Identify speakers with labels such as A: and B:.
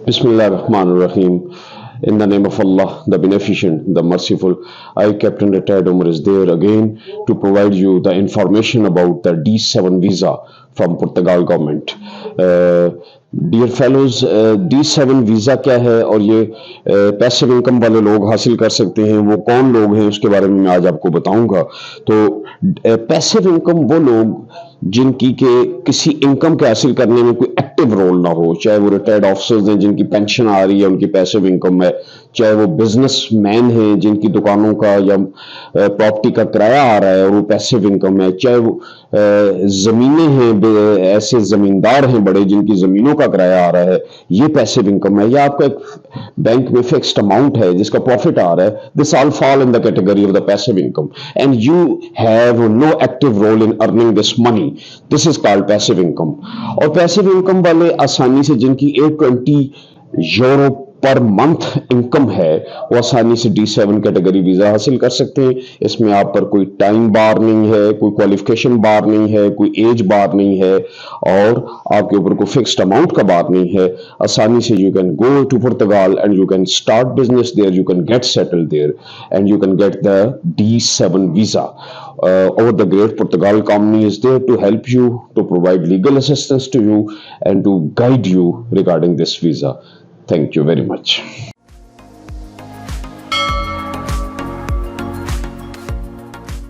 A: Bismillah Rahman Rahim. In the name of Allah, the Beneficent, the Merciful, I, Captain Retired Umar, is there again to provide you the information about the D7 visa from Portugal government. Dear fellows, D7 visa क्या है और ये passive income वाले लोग हासिल कर सकते हैं, वो कौन लोग हैं, उसके बारे में मैं आज आपको बताऊंगा। तो पैसिव इनकम वो लोग जिनकी के किसी इनकम के हासिल करने में कोई एक्टिव रोल ना हो, चाहे वो रिटायर्ड ऑफिसर्स हैं जिनकी पेंशन आ रही है, उनकी पैसिव इनकम है, चाहे वो बिजनेसमैन हैं जिनकी दुकानों का या प्रॉपर्टी का किराया आ रहा है और वो पैसिव इनकम है, चाहे वो जमीनें हैं, ऐसे जमींदार हैं बड़े जिनकी जमीनों का किराया आ रहा है, ये पैसिव इनकम है, या आपका एक बैंक में फिक्स्ड अमाउंट है जिसका प्रॉफिट आ रहा है, this all fall in the category of the passive income and you have no active role in earning this money. This is called passive income. और पैसिव इनकम वाले आसानी से जिनकी 820 यूरो पर मंथ इनकम है, वो आसानी से D7 category visa हासिल कर सकते हैं। इसमें आप पर कोई टाइम बार नहीं है, कोई क्वालिफिकेशन बार नहीं है, कोई एज बार नहीं है और आपके ऊपर कोई फिक्स्ड अमाउंट का बार नहीं है। आसानी से you can go to Portugal and you can start business there, you can get settled there and you can get the D7 visa. Over the Great Portugal Company is there to help you, to provide legal assistance to you and to guide you regarding this visa. Thank you very much.